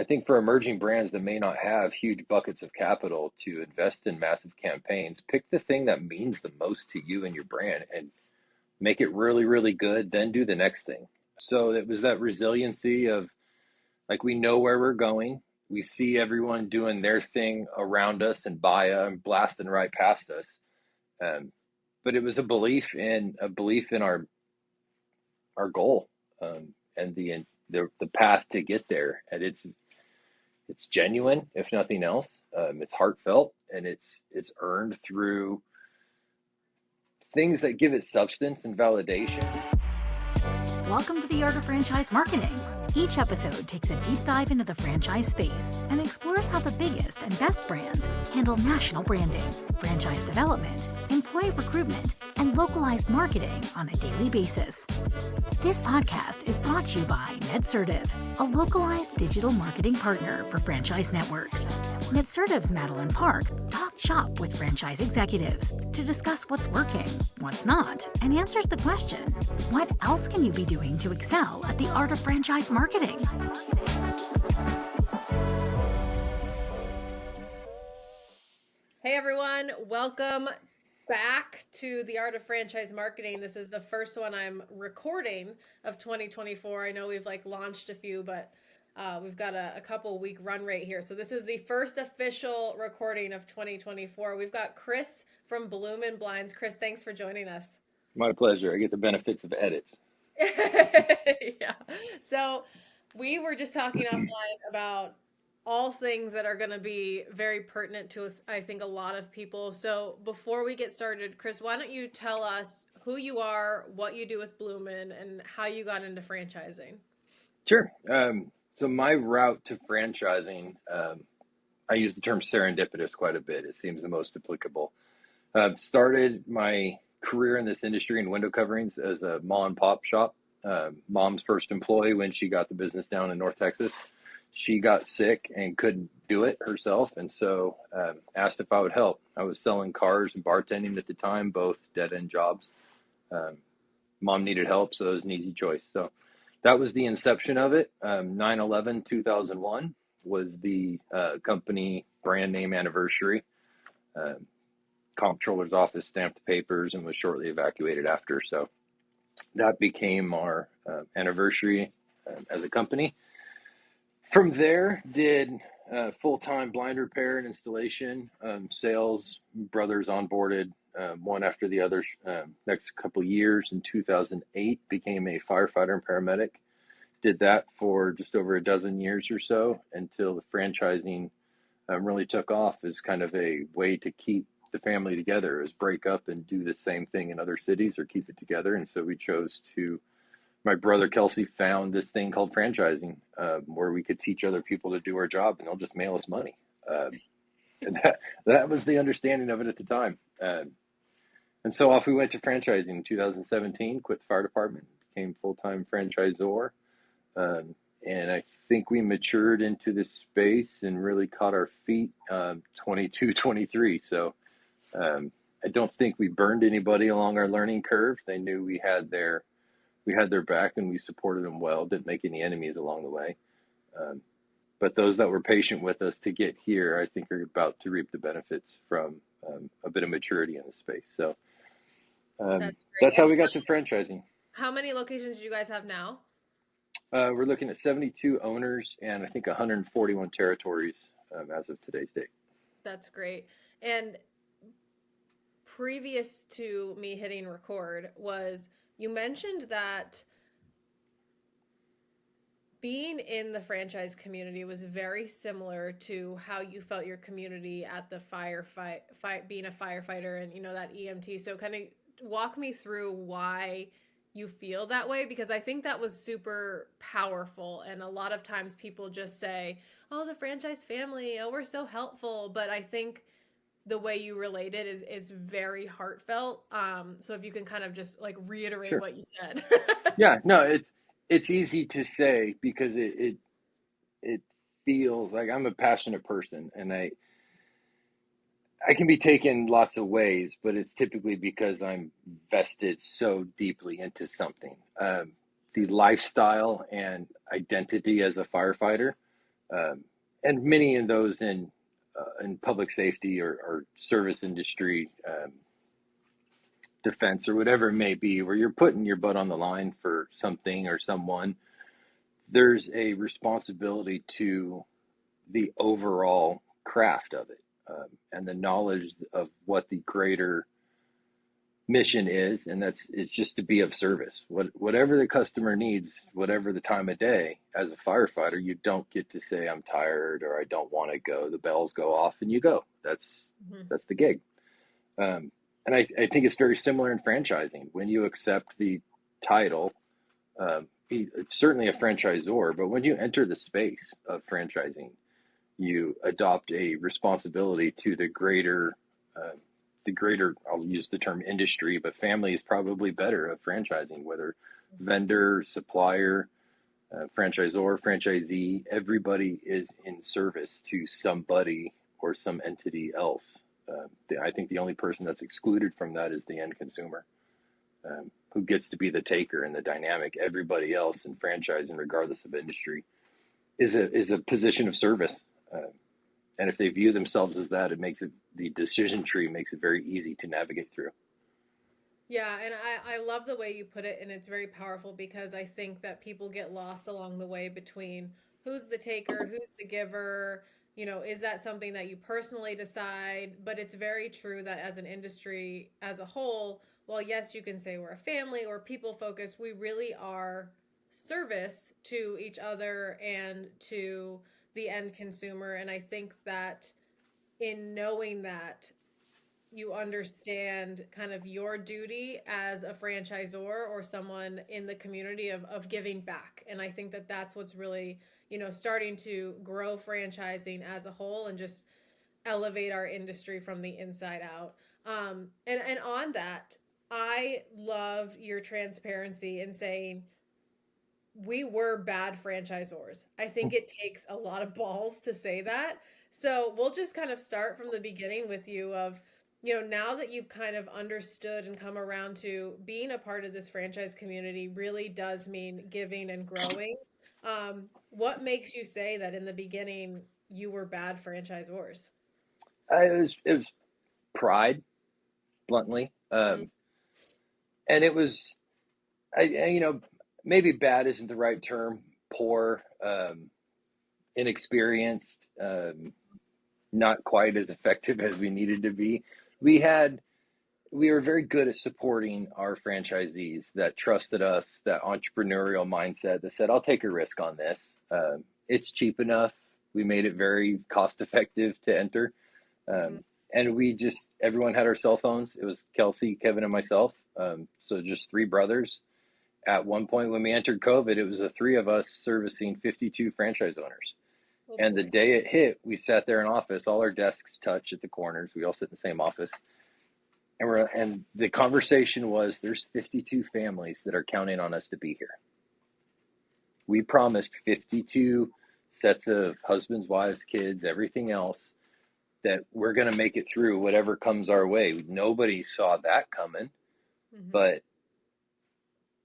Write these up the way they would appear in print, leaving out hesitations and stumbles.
think for emerging brands that may not have huge buckets of capital to invest in massive campaigns, pick the thing that means the most to you and your brand and make it really, really good, then do the next thing. So it was that resiliency of like, we know where we're going. We see everyone doing their thing around us and by and blasting right past us. But it was a belief in our goal, and the path to get there. And it's genuine, if nothing else. It's heartfelt, and it's earned through things that give it substance and validation. Welcome to the Art of Franchise Marketing. Each episode takes a deep dive into the franchise space and explores how the biggest and best brands handle national branding, franchise development, employee recruitment, and localized marketing on a daily basis. This podcast is brought to you by Netsertive, a localized digital marketing partner for franchise networks. Netsertive's Madeleine Park talks shop with franchise executives to discuss what's working, what's not, and answers the question, what else can you be doing to excel at the art of franchise marketing? Hey everyone, welcome back to the Art of Franchise Marketing. This is the first one I'm recording of 2024. I know we've launched a few, but we've got a couple week run rate here. So this is the first official recording of 2024. We've got Chris from Bloomin Blinds. Chris, thanks for joining us. My pleasure. I get the benefits of edits. Yeah. So we were just talking offline about all things that are going to be very pertinent to, I think, a lot of people. So before we get started, Chris, why don't you tell us who you are, what you do with Bloomin, and how you got into franchising? Sure. So my route to franchising, I use the term serendipitous quite a bit. It seems the most applicable. Started my career in this industry in window coverings as a mom and pop shop. Mom's first employee when she got the business down in North Texas. She got sick and couldn't do it herself, and so asked if I would help. I was selling cars and bartending at the time, both dead-end jobs. Mom needed help, so it was an easy choice. So that was the inception of it. 9/11/2001 was the company brand name anniversary. Comptroller's office stamped the papers and was shortly evacuated after. So that became our anniversary as a company. From there, did full-time blind repair and installation, sales, brothers onboarded one after the other. Next couple years, in 2008, became a firefighter and paramedic. Did that for just over a dozen years or so until the franchising really took off as kind of a way to keep the family together, is break up and do the same thing in other cities or keep it together. And so we chose to, my brother Kelsey found this thing called franchising, where we could teach other people to do our job and they'll just mail us money. And that was the understanding of it at the time. And so off we went to franchising in 2017, quit the fire department, became full-time franchisor. And I think we matured into this space and really caught our feet 22, 23. So I don't think we burned anybody along our learning curve. They knew we had their back and we supported them well, didn't make any enemies along the way. But those that were patient with us to get here, I think are about to reap the benefits from a bit of maturity in the space. So that's how we got to franchising. How many locations do you guys have now? We're looking at 72 owners and I think 141 territories as of today's date. That's great. And previous to me hitting record was, you mentioned that being in the franchise community was very similar to how you felt your community at the being a firefighter and, that EMT. So kind of walk me through why you feel that way, because I think that was super powerful. And a lot of times people just say, oh, the franchise family, oh, we're so helpful. But I think the way you relate it is very heartfelt. So if you can kind of just reiterate Sure. what you said. Yeah, no, it's easy to say because it feels like I'm a passionate person and I can be taken lots of ways, but it's typically because I'm vested so deeply into something. The lifestyle and identity as a firefighter and many of those in public safety or service industry, defense or whatever it may be, where you're putting your butt on the line for something or someone. There's a responsibility to the overall craft of it, and the knowledge of what the greater mission is, and it's just to be of service. Whatever the customer needs, whatever the time of day, as a firefighter, you don't get to say I'm tired or I don't want to go. The bells go off and you go. That's the gig. And I think it's very similar in franchising. When you accept the title, certainly a franchisor, but when you enter the space of franchising, you adopt a responsibility to the greater, I'll use the term industry, but family is probably better of franchising, whether vendor, supplier, franchisor, franchisee, everybody is in service to somebody or some entity else. I think the only person that's excluded from that is the end consumer, who gets to be the taker in the dynamic. Everybody else in franchising, regardless of industry, is a position of service. And if they view themselves as that, it makes it, the decision tree makes it very easy to navigate through. Yeah, and I love the way you put it, and it's very powerful because I think that people get lost along the way between who's the taker, who's the giver, is that something that you personally decide? But it's very true that as an industry as a whole, well, yes, you can say we're a family or people focused, we really are service to each other and to the end consumer. And I think that in knowing that, you understand kind of your duty as a franchisor or someone in the community of giving back. And I think that that's what's really, starting to grow franchising as a whole and just elevate our industry from the inside out. And on that, I love your transparency in saying we were bad franchisors. I think it takes a lot of balls to say that. So we'll just kind of start from the beginning with you of, now that you've kind of understood and come around to being a part of this franchise community really does mean giving and growing. What makes you say that in the beginning you were bad franchisors? It was pride, bluntly, Mhm. and it was, maybe bad isn't the right term. Poor, inexperienced, not quite as effective as we needed to be. We had we were very good at supporting our franchisees that trusted us, that entrepreneurial mindset that said, I'll take a risk on this. It's cheap enough. We made it very cost effective to enter. Mhm. And everyone had our cell phones. It was Kelsey, Kevin, and myself. So just three brothers. At one point when we entered COVID, it was the three of us servicing 52 franchise owners. Oh And the boy. day it hit, we sat there in office, all our desks touch at the corners. We all sit in the same office. And the conversation was, there's 52 families that are counting on us to be here. We promised 52 sets of husbands, wives, kids, everything else, that we're going to make it through whatever comes our way. Nobody saw that coming, Mhm. but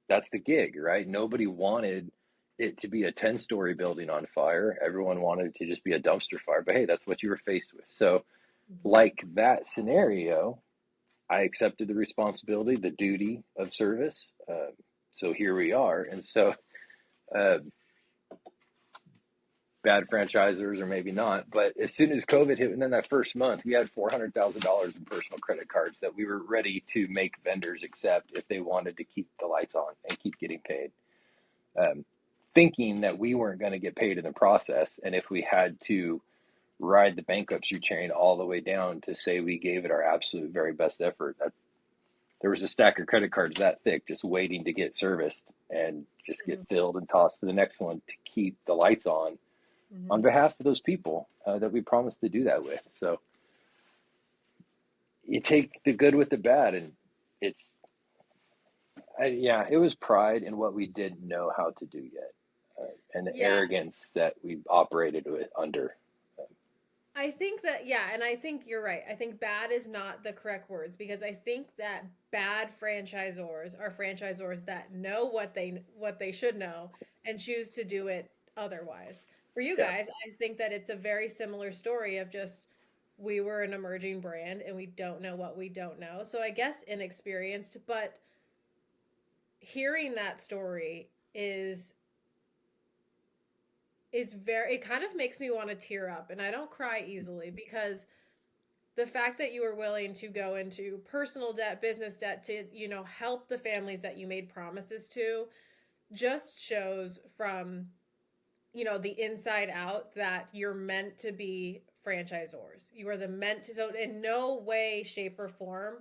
that's the gig, right? Nobody wanted it to be a 10-story building on fire. Everyone wanted it to just be a dumpster fire. But hey, that's what you were faced with. So, Mhm. like that scenario, I accepted the responsibility, the duty of service. So here we are. And so, uh, bad franchisors, or maybe not, but as soon as COVID hit, and then that first month, we had $400,000 in personal credit cards that we were ready to make vendors accept if they wanted to keep the lights on and keep getting paid. Thinking that we weren't going to get paid in the process. And if we had to ride the bankruptcy chain all the way down to say we gave it our absolute very best effort, there was a stack of credit cards that thick just waiting to get serviced and just get Mhm. filled and tossed to the next one to keep the lights on Mhm. behalf of those people that we promised to do that with. So you take the good with the bad, and it's, yeah, it was pride in what we didn't know how to do yet, and the Yeah, arrogance that we operated with under. I think that, yeah, and I think you're right. I think bad is not the correct words because I think that bad franchisors are franchisors that know what they should know and choose to do it otherwise. for you Yeah. guys, I think that it's a very similar story of just we were an emerging brand and we don't know what we don't know. So I guess inexperienced, but hearing that story is very, it kind of makes me want to tear up, and I don't cry easily because the fact that you were willing to go into personal debt, business debt to, help the families that you made promises to just shows from, the inside out that you're meant to be franchisors. You are the meant to, so in no way, shape, or form,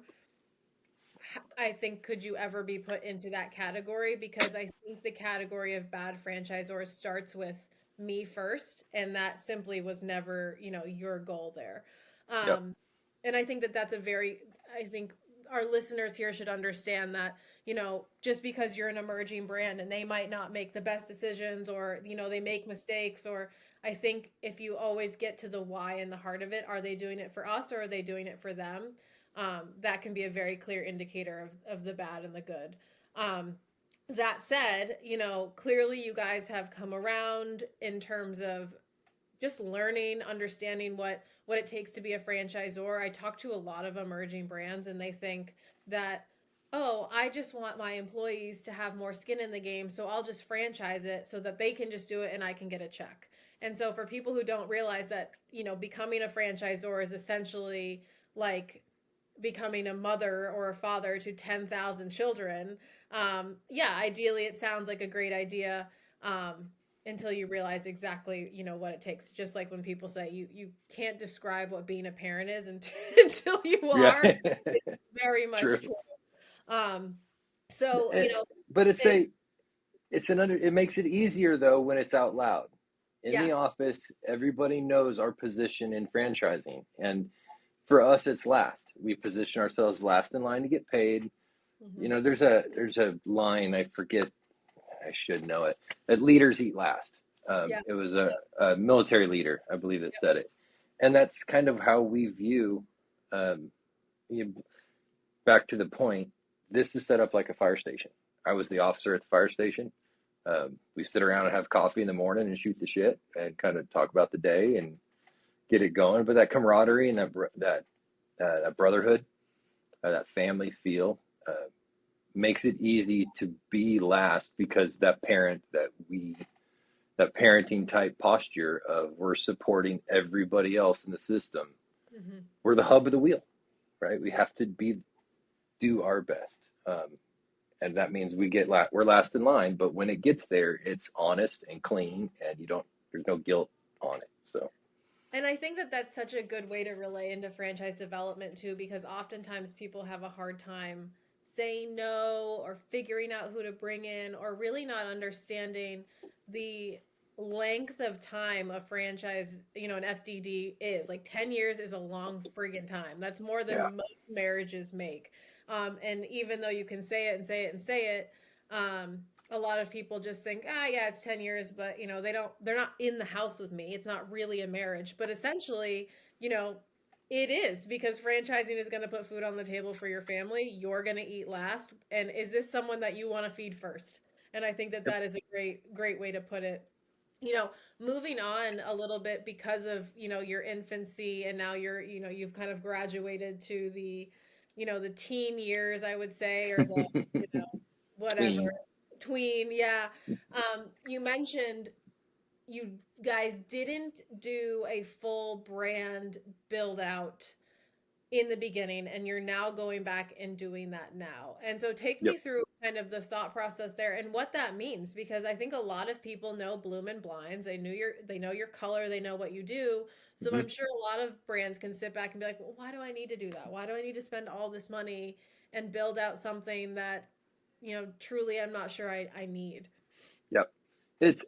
I think, could you ever be put into that category, because I think the category of bad franchisors starts with me first, and that simply was never, your goal there. Yep. Um, and I think that that's a very, I think our listeners here should understand that, just because you're an emerging brand and they might not make the best decisions, or, they make mistakes, or I think if you always get to the why and the heart of it, are they doing it for us or are they doing it for them? That can be a very clear indicator of the bad and the good. That said, clearly you guys have come around in terms of just learning, understanding what it takes to be a franchisor. I talk to a lot of emerging brands and they think that, oh, I just want my employees to have more skin in the game, so I'll just franchise it so that they can just do it and I can get a check. And so for people who don't realize that, becoming a franchisor is essentially like becoming a mother or a father to 10,000 children. Yeah, ideally it sounds like a great idea, until you realize exactly, what it takes. Just like when people say you can't describe what being a parent is until, until you Yeah. are. It's very much True. true. Um, so, Eh, but it, it makes it easier though when it's out loud. In yeah. the office, everybody knows our position in franchising. And for us, it's last. We position ourselves last in line to get paid. Hmm. There's a line, I forget, I should know it, that leaders eat last. Yeah. It was a military leader, I believe, that said it. And that's kind of how we view, um, you, back to the point, this is set up like a fire station. I was the officer at the fire station. We sit around and have coffee in the morning and shoot the shit and kind of talk about the day and get it going. But that camaraderie and that brotherhood, that family feel, makes it easy to be last, because that parenting type posture of we're supporting everybody else in the system. Hmm. We're the hub of the wheel, right? We have to do our best. And that means we're last in line, but when it gets there, it's honest and clean, and there's no guilt on it. So And I think that that's such a good way to relay into franchise development too, because oftentimes people have a hard time saying no or figuring out who to bring in, or really not understanding the length of time a franchise, an FDD is. Like 10 years is a long friggin' time. That's more yeah, than most marriages make. And even though you can say it and say it and say it, a lot of people just think, yeah, it's 10 years, but they're not in the house with me. It's not really a marriage, but essentially, you know, it is, because franchising is going to put food on the table for your family. You're going to eat last. And is this someone that you want to feed first? And I think that yep. that is a great way to put it. You know, moving on a little bit because of, your infancy, and now you've kind of graduated to the teen years, I would say, or the, whatever, Tween. tween, yeah. You mentioned you guys didn't do a full brand build out in the beginning, and you're now going back and doing that now. And so take me Yep. through kind of the thought process there and what that means, because I think a lot of people know Bloomin' Blinds. They know your color, they know what you do. So Mm-hmm. I'm sure a lot of brands can sit back and be like, well, why do I need to do that? Why do I need to spend all this money and build out something that, truly I'm not sure I need. Yep. It's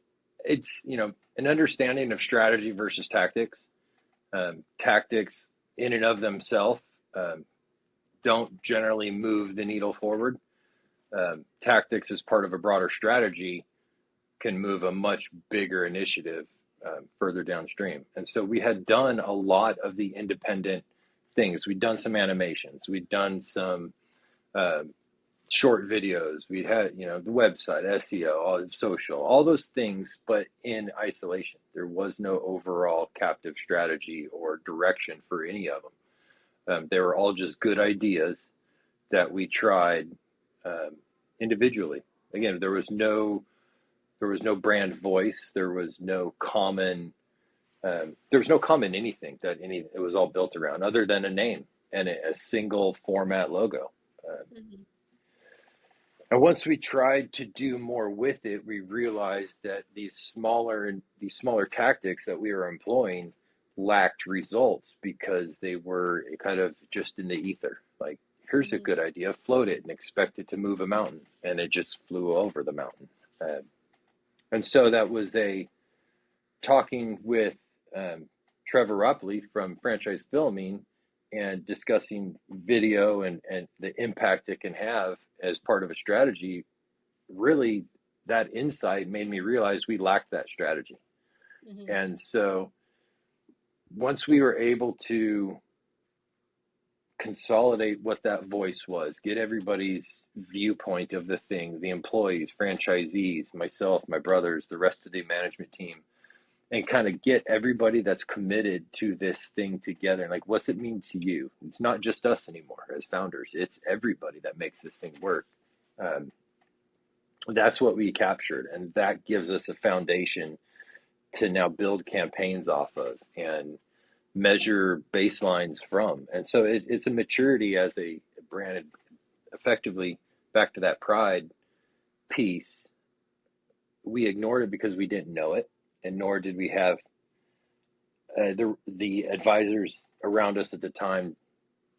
an understanding of strategy versus tactics. Tactics in and of themselves um, don't generally move the needle forward. Tactics as part of a broader strategy can move a much bigger initiative further downstream. And so we had done a lot of the independent things. We'd done some animations. We'd done some uh, short videos. We had, you know, the website, SEO, all social, all those things, but in isolation. There was no overall captive strategy or direction for any of them. They were all just good ideas that we tried individually. Again, there was no brand voice. There was no common anything it was all built around other than a name and a single format logo. Mhm. And once we tried to do more with it, we realized that these smaller tactics that we were employing lacked results because they were kind of just in the ether. Like, here's a Mhm. good idea, float it and expect it to move a mountain, and it just flew over the mountain. And so that was a talking with Trevor Rupley from Franchise Filming and discussing video and the impact it can have as part of a strategy. Really, that insight made me realize we lacked that strategy. Mhm. And so once we were able to consolidate what that voice was, get everybody's viewpoint of the thing, the employees, franchisees, myself, my brothers, the rest of the management team, and kind of get everybody that's committed to this thing together. Like, what's it mean to you? It's not just us anymore as founders. It's everybody that makes this thing work. That's what we captured. And that gives us a foundation to now build campaigns off of and measure baselines from. And so it's a maturity as a brand, effectively back to that pride piece. We ignored it because we didn't know it, and nor did we have the advisors around us at the time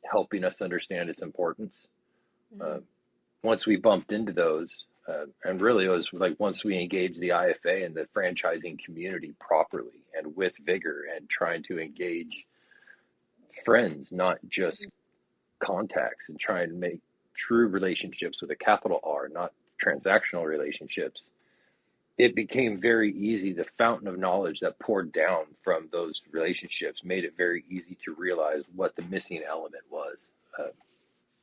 helping us understand its importance. Uh, Mhm. Once we bumped into those, and really it was like once we engaged the IFA and the franchising community properly and with vigor and trying to engage friends, not just contacts, and trying to make true relationships with a capital R, not transactional relationships, it became very easy. The fountain of knowledge that poured down from those relationships made it very easy to realize what the missing element was.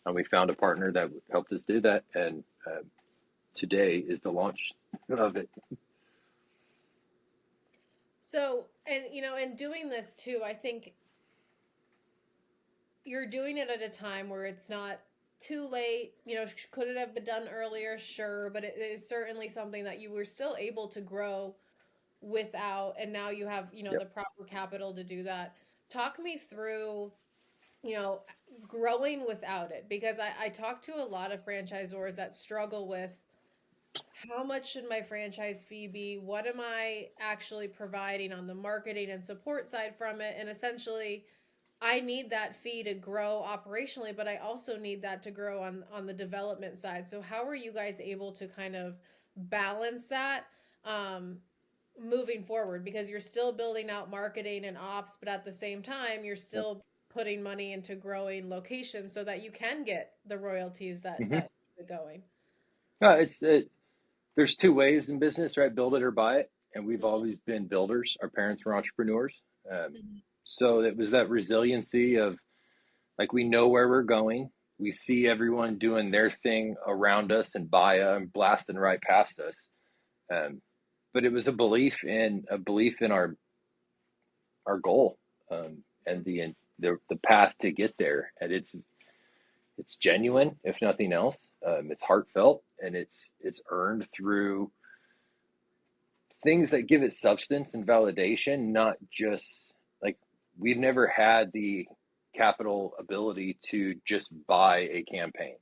And we found a partner that helped us do that. And today is the launch of it. So, and in doing this too, I think you're doing it at a time where it's not too late. Could it have been done earlier? Sure, but it is certainly something that you were still able to grow without, and now you have, Yep. the proper capital to do that. Talk me through, you know, growing without it, because I talk to a lot of franchisors that struggle with how much should my franchise fee be? What am I actually providing on the marketing and support side from it? And essentially, I need that fee to grow operationally, but I also need that to grow on the development side. So how are you guys able to kind of balance that um, moving forward? Because you're still building out marketing and ops, but at the same time, you're Yep. still putting money into growing locations so that you can get the royalties that Mm-hmm. keep it going. There's two ways in business, right? Build it or buy it. And we've Mhm. always been builders. Our parents were entrepreneurs. Mhm. So it was that resiliency of, like, we know where we're going. We see everyone doing their thing around us and by us and blasting right past us. Um, but it was a belief in our goal, and the path to get there. And it's genuine, if nothing else. It's heartfelt, and it's earned through things that give it substance and validation, not just like, we've never had the capital ability to just buy a campaign,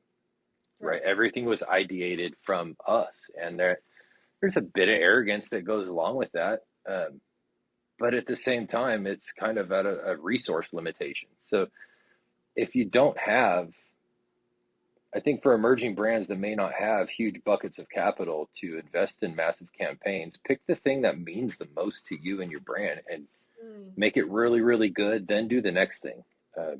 right? Right. Everything was ideated from us, and there's a bit of arrogance that goes along with that. But at the same time, it's kind of at a resource limitation. So if you don't have, I think for emerging brands that may not have huge buckets of capital to invest in massive campaigns, pick the thing that means the most to you and your brand and Mm. make it really, really good. Then do the next thing. Uh,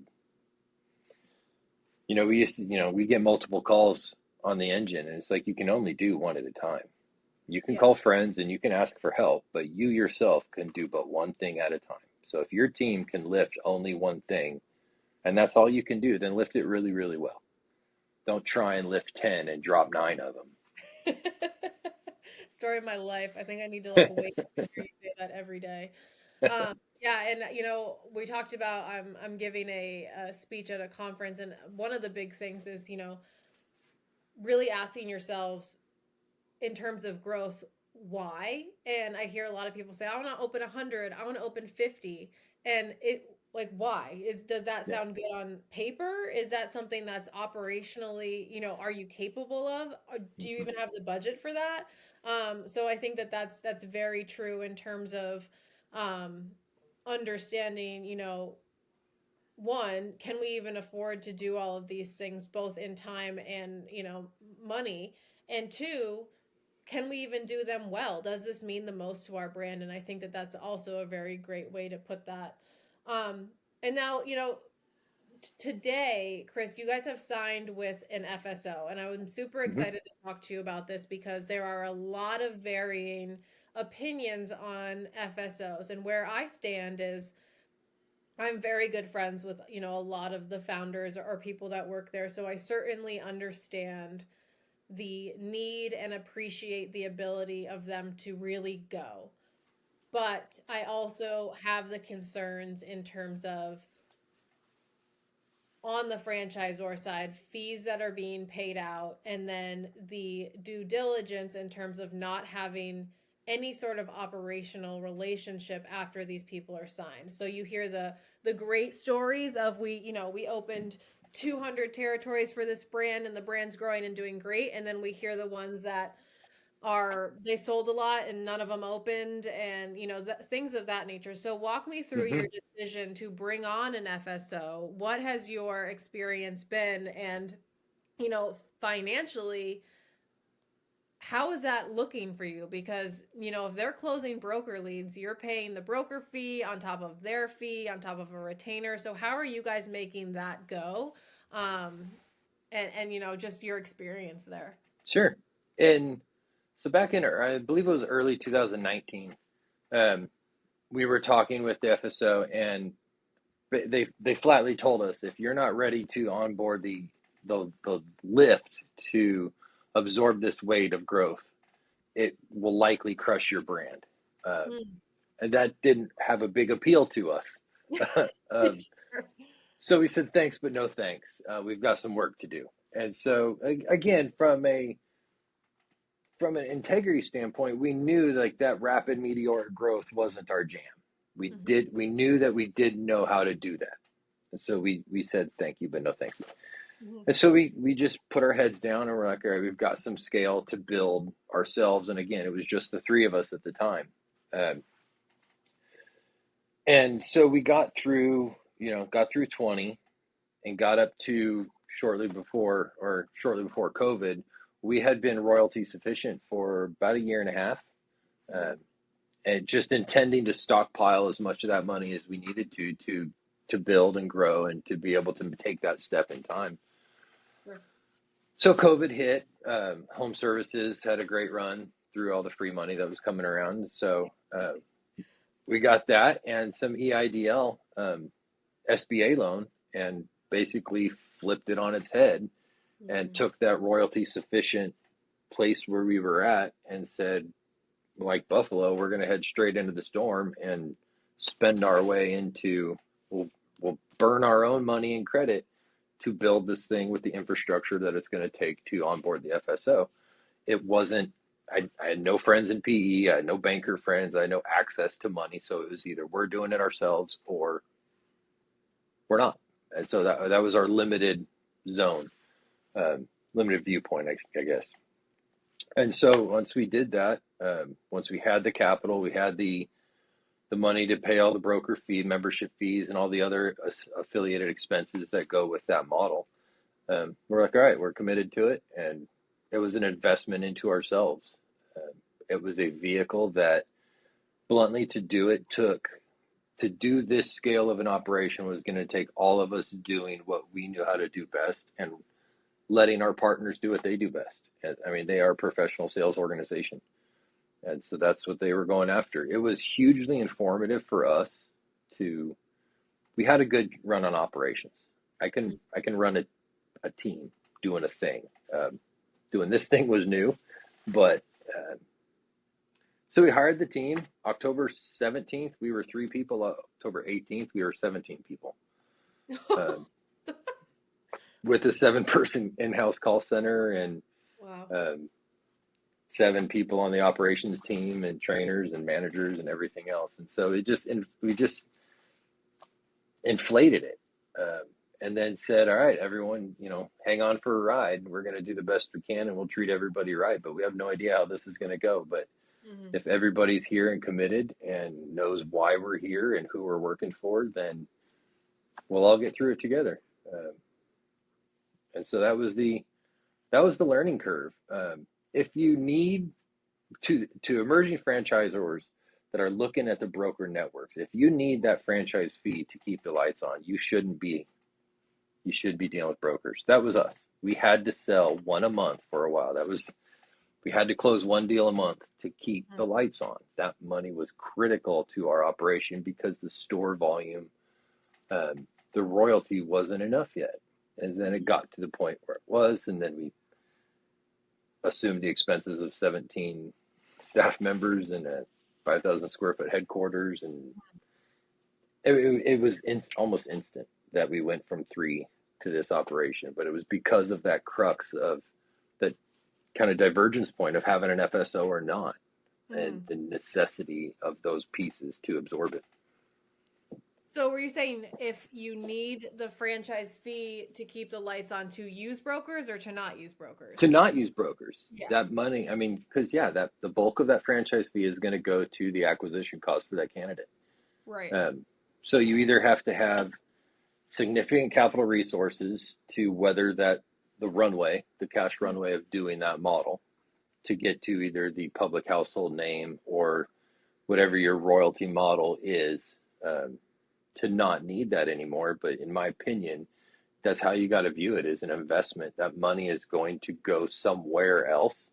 we get multiple calls on the engine, and it's like you can only do one at a time. You can Yeah. call friends and you can ask for help, but you yourself can do but one thing at a time. So if your team can lift only one thing, and that's all you can do, then lift it really, really well. Don't try and lift 10 and drop 9 of them. Story of my life. I think I need to like wait to hear you say that every day. Yeah, and we talked about I'm giving a speech at a conference, and one of the big things is really asking yourselves in terms of growth, why? And I hear a lot of people say, I want to open 100, I want to open 50. And it like, why? Does that Yeah. sound good on paper? Is that something that's operationally, are you capable of? Or do you Mhm. even have the budget for that? So I think that's very true in terms of um, understanding, one, can we even afford to do all of these things both in time and, money? And two, can we even do them well? Does this mean the most to our brand? And I think that's also a very great way to put that. And now, today, Chris, you guys have signed with an FSO, and I'm super Mhm. excited to talk to you about this because there are a lot of varying opinions on FSOs. And where I stand is I'm very good friends with, a lot of the founders or people that work there. So I certainly understand the need and appreciate the ability of them to really go. But I also have the concerns in terms of on the franchisor side, fees that are being paid out, and then the due diligence in terms of not having any sort of operational relationship after these people are signed. So you hear the great stories of we opened 200 territories for this brand and the brand's growing and doing great, and then we hear the ones that they sold a lot and none of them opened, and things of that nature. So walk me through your Mhm. decision to bring on an FSO. What has your experience been? And financially, how is that looking for you? Because if they're closing broker leads, you're paying the broker fee on top of their fee on top of a retainer. So how are you guys making that go? And just your experience there. Sure. And so back in, I believe it was early 2019, um, we were talking with the FSO, and they flatly told us, if you're not ready to onboard the lift to absorb this weight of growth, it will likely crush your brand. Hmm. And that didn't have a big appeal to us. um, Sure. so we said thanks, but no thanks. We've got some work to do. And so again, from an integrity standpoint, we knew like that rapid meteoric growth wasn't our jam. Mhm. We knew that we didn't know how to do that. And so we said thank you, but no thank you. Mhm. And so we just put our heads down and we're like, all right, we've got some scale to build ourselves. And again, it was just the three of us at the time. Um, and so we got through 20 and got up to shortly before COVID. We had been royalty sufficient for about a year and a half. Mhm. Uh, and just intending to stockpile as much of that money as we needed to build and grow and to be able to take that step in time. Sure. So COVID hit. Home services had a great run through all the free money that was coming around. So we got that and some EIDL SBA loan, and basically flipped it on its head and Mhm. took that royalty sufficient place where we were at and said, like Buffalo, we're going to head straight into the storm and spend our way into, we'll burn our own money and credit to build this thing with the infrastructure that it's going to take to onboard the FSO. It wasn't, I had no friends in PE, I had no banker friends, I had no access to money. So it was either we're doing it ourselves or we're not. And so that was our limited zone, limited viewpoint, I guess. And so once we did that, once we had the capital, we had the money to pay all the broker fee, membership fees, and all the other affiliated expenses that go with that model. We're like, all right, we're committed to it, and it was an investment into ourselves. Uh, it was a vehicle that, bluntly, to do this scale of an operation was going to take all of us doing what we knew how to do best and letting our partners do what they do best. I mean, they are a professional sales organization. And so that's what they were going after. It was hugely informative for us to, we had a good run on operations. I can run a team. doing a thing. Doing this thing was new, but so we hired the team. October 17th, we were 3 people. October 18th, we were 17 people. With a 7-person in-house call center and Wow. 7 people on the operations team and trainers and managers and everything else. And so we just inflated it. And then said, all right, everyone, hang on for a ride. We're going to do the best we can and we'll treat everybody right. But we have no idea how this is going to go. But if everybody's here and committed and knows why we're here and who we're working for, then we'll all get through it together. And so that was the learning curve. If you need to emerging franchisors that are looking at the broker networks, if you need that franchise fee to keep the lights on, you should be dealing with brokers. That was us. We had to sell one a month for a while. We had to close one deal a month to keep the lights on. That money was critical to our operation because the store volume, the royalty wasn't enough yet. And then it got to the point where it was, and then we assumed the expenses of 17 staff members and a 5,000 square foot headquarters. And it was almost instant that we went from 3 to this operation, but it was because of that crux of that kind of divergence point of having an FSO or not, and the necessity of those pieces to absorb it. So were you saying if you need the franchise fee to keep the lights on, to use brokers or to not use brokers? To not use brokers. Yeah. That money, because that the bulk of that franchise fee is going to go to the acquisition cost for that candidate. Right. So you either have to have significant capital resources to weather the cash runway of doing that model to get to either the public household name or whatever your royalty model is, to not need that anymore. But in my opinion, that's how you got to view it, as an investment. That money is going to go somewhere else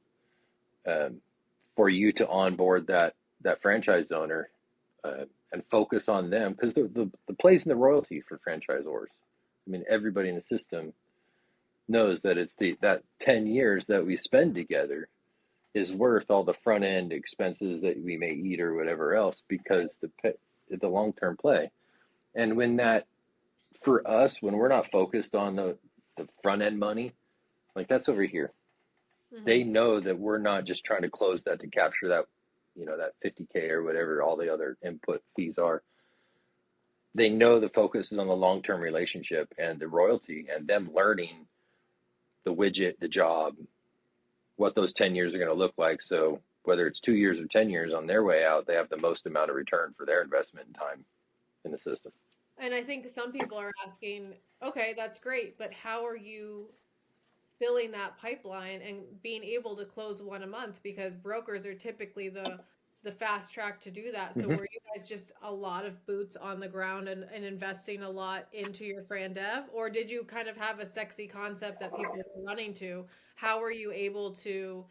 for you to onboard that franchise owner and focus on them, because the plays in the royalty for franchisors. I mean, everybody in the system knows that it's that 10 years that we spend together is worth all the front end expenses that we may eat or whatever else, because the long term play. And for us, when we're not focused on the front end money, like that's over here. They know that we're not just trying to close that to capture that, that 50K or whatever all the other input fees are. They know the focus is on the long-term relationship and the royalty and them learning the widget, the job, what those 10 years are going to look like. So whether it's 2 years or 10 years on their way out, they have the most amount of return for their investment and time in the system. And I think some people are asking, okay, that's great, but how are you filling that pipeline and being able to close one a month? Because brokers are typically the fast track to do that. So were you guys just a lot of boots on the ground and investing a lot into your fran dev, or did you kind of have a sexy concept that people were running to? How were you able to,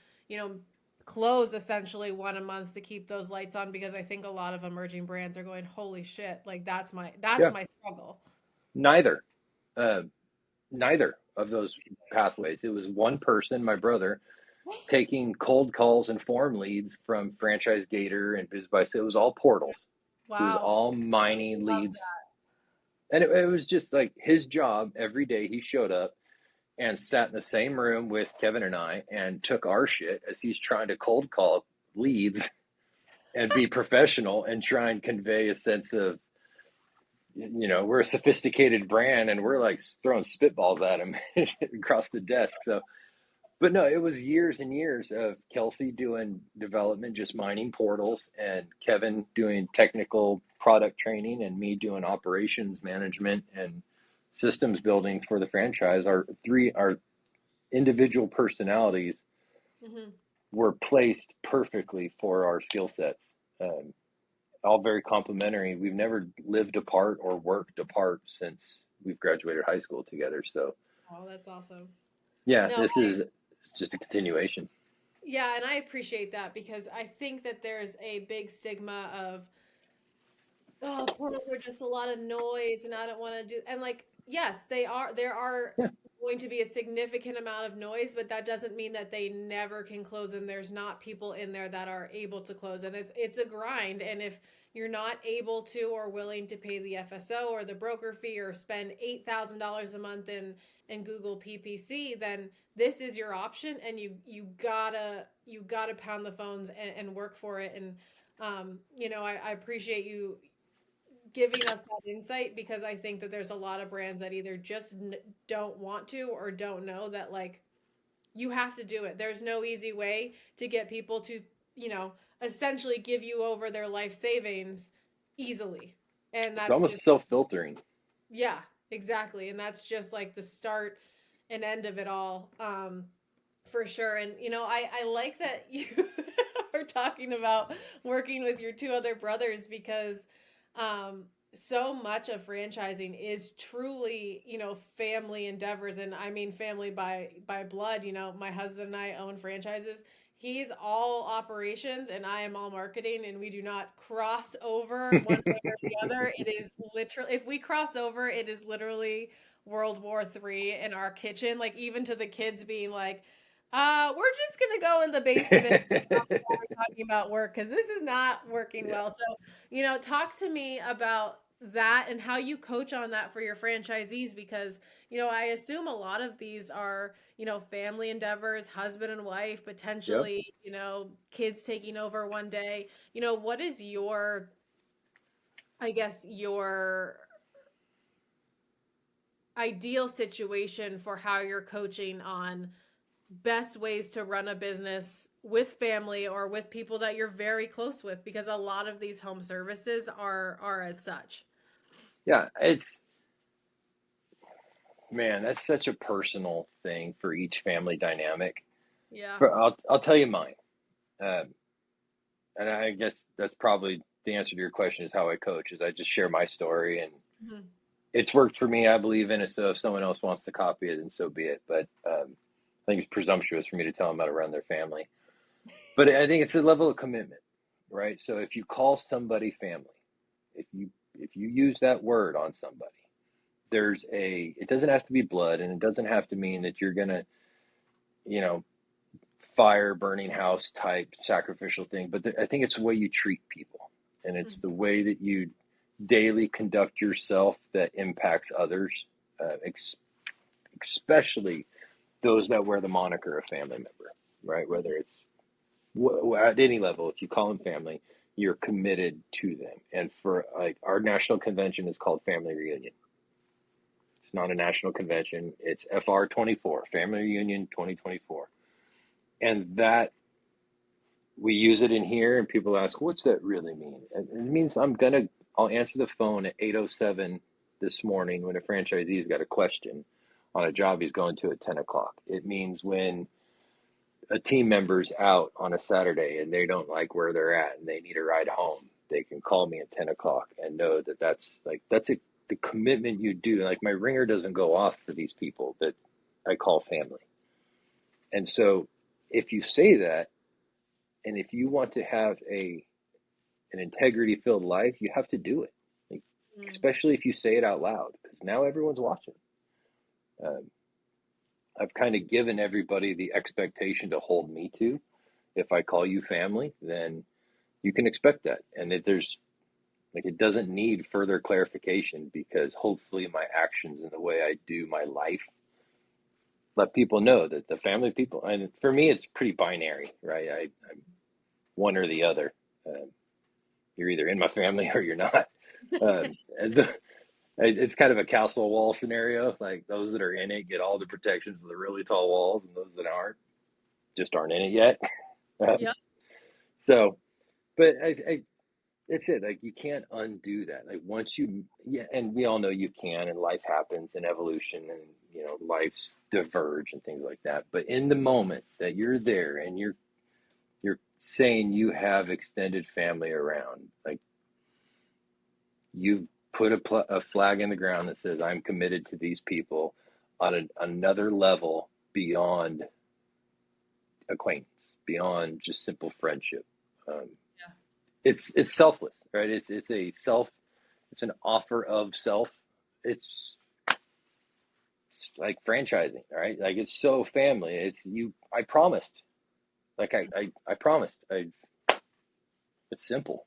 close essentially one a month to keep those lights on? Because I think a lot of emerging brands are going, holy shit, like that's my struggle. Neither of those pathways. It was one person, my brother, taking cold calls and form leads from Franchise Gator and BizBuy. So it was all portals. Wow. It was all mining leads. And it was just like his job every day. He showed up and sat in the same room with Kevin and I and took our shit as he's trying to cold call leads and be professional and try and convey a sense of, we're a sophisticated brand and we're like throwing spitballs at him across the desk. So, but no, it was years and years of Kelsey doing development, just mining portals, and Kevin doing technical product training, and me doing operations management and systems building for the franchise. Our individual personalities were placed perfectly for our skill sets. All very complementary. We've never lived apart or worked apart since we've graduated high school together. So, oh, that's awesome. Yeah, no, this is just a continuation. Yeah, and I appreciate that, because I think that there's a big stigma of, portals are just a lot of noise and I don't want to do, and like, yes, they are. There are going to be a significant amount of noise, but that doesn't mean that they never can close, and there's not people in there that are able to close. And it's a grind. And if you're not able to or willing to pay the FSO or the broker fee or spend $8,000 a month in Google PPC, then this is your option, and you gotta pound the phones and work for it. And I appreciate you giving us that insight, because I think that there's a lot of brands that either just don't want to or don't know that, like, you have to do it. There's no easy way to get people to, essentially give you over their life savings easily. And It's that's almost just, self-filtering. yeah, exactly. And that's just like the start and end of it all, for sure. And, I like that you are talking about working with your two other brothers, because so much of franchising is truly, family endeavors. And I mean family by blood. My husband and I own franchises. He's all operations and I am all marketing, and we do not cross over one way or the other. It is literally, if we cross over, it is literally World War III in our kitchen, like even to the kids being like, we're just gonna go in the basement while we're talking about work, because this is not working Yeah. well. So, talk to me about that and how you coach on that for your franchisees, because, I assume a lot of these are, family endeavors, husband and wife, Yep. potentially, kids taking over one day. What is your, I guess, your ideal situation for how you're coaching on best ways to run a business with family or with people that you're very close with, because a lot of these home services are as such. Yeah. Man, that's such a personal thing for each family dynamic. Yeah. I'll tell you mine. Um, and I guess that's probably the answer to your question is how I coach is I just share my story and Mhm. it's worked for me. I believe in it. So if someone else wants to copy it, then so be it. But I think it's presumptuous for me to tell them how to run their family. But I think it's a level of commitment, right? So if you call somebody family, if you use that word on somebody, it doesn't have to be blood, and it doesn't have to mean that you're gonna, you know, fire burning house type sacrificial thing. But I think it's the way you treat people, and it's the way that you daily conduct yourself that impacts others, especially those that wear the moniker of family member, right? Whether it's at any level, if you call them family, you're committed to them. And for like our national convention is called Family Reunion. It's not a national convention. It's FR24, Family Reunion 2024. And that we use it in here and people ask, what's that really mean? And it means I'll answer the phone at 8:07 this morning when a franchisee's got a question on a job he's going to at 10 o'clock. It means when a team member's out on a Saturday and they don't like where they're at and they need a ride home, they can call me at 10 o'clock and know that the commitment you do. Like my ringer doesn't go off for these people that I call family. And so if you say that, and if you want to have an integrity filled life, you have to do it. Like, especially if you say it out loud, because now everyone's watching. Um, I've kind of given everybody the expectation to hold me to. If I call you family, then you can expect that. And if there's like, it doesn't need further clarification because hopefully my actions and the way I do my life let people know that the family people, and for me, it's pretty binary, right? I'm one or the other. You're either in my family or you're not. And it's kind of a castle wall scenario. Like those that are in it get all the protections of the really tall walls, and those that aren't just aren't in it yet. Um, Yep. so, but that's it. Like you can't undo that. Like once yeah, and we all know you can, and life happens, and evolution, and life's diverge and things like that. But in the moment that you're there and you're saying you have extended family around, like you've put a flag in the ground that says I'm committed to these people on another level beyond acquaintance, beyond just simple friendship. Um, Yeah. it's selfless, right? It's an offer of self. It's like franchising, right? Like it's so family. It's I promised. Like I promised. It's simple.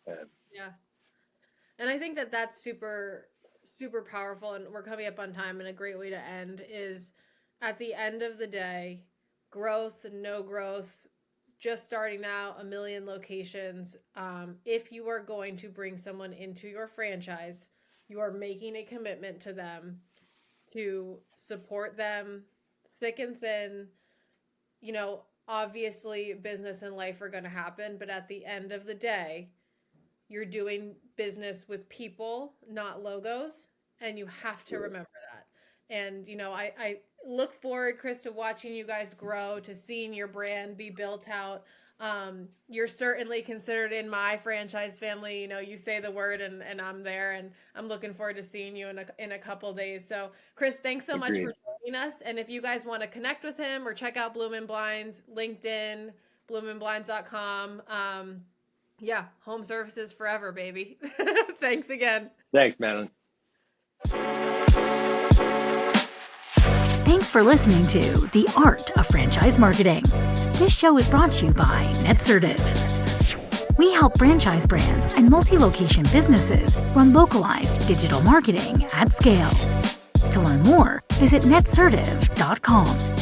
Yeah. And I think that that's super, super powerful. And we're coming up on time, and a great way to end is at the end of the day, growth, no growth, just starting out, a million locations. If you are going to bring someone into your franchise, you are making a commitment to them to support them thick and thin. You know, obviously business and life are going to happen, but at the end of the day, you're doing business with people, not logos, and you have to remember that. And, you know, I look forward, Chris, to watching you guys grow, to seeing your brand be built out. You're certainly considered in my franchise family. You know, you say the word and I'm there, and I'm looking forward to seeing you in a couple days. So, Chris, thanks so much for joining us. And if you guys want to connect with him or check out Bloomin Blinds, LinkedIn, bloominblinds.com. Yeah, home services forever, baby. Thanks again. Thanks, Madeleine. Thanks for listening to The Art of Franchise Marketing. This show is brought to you by NetCertive. We help franchise brands and multi-location businesses run localized digital marketing at scale. To learn more, visit netcertive.com.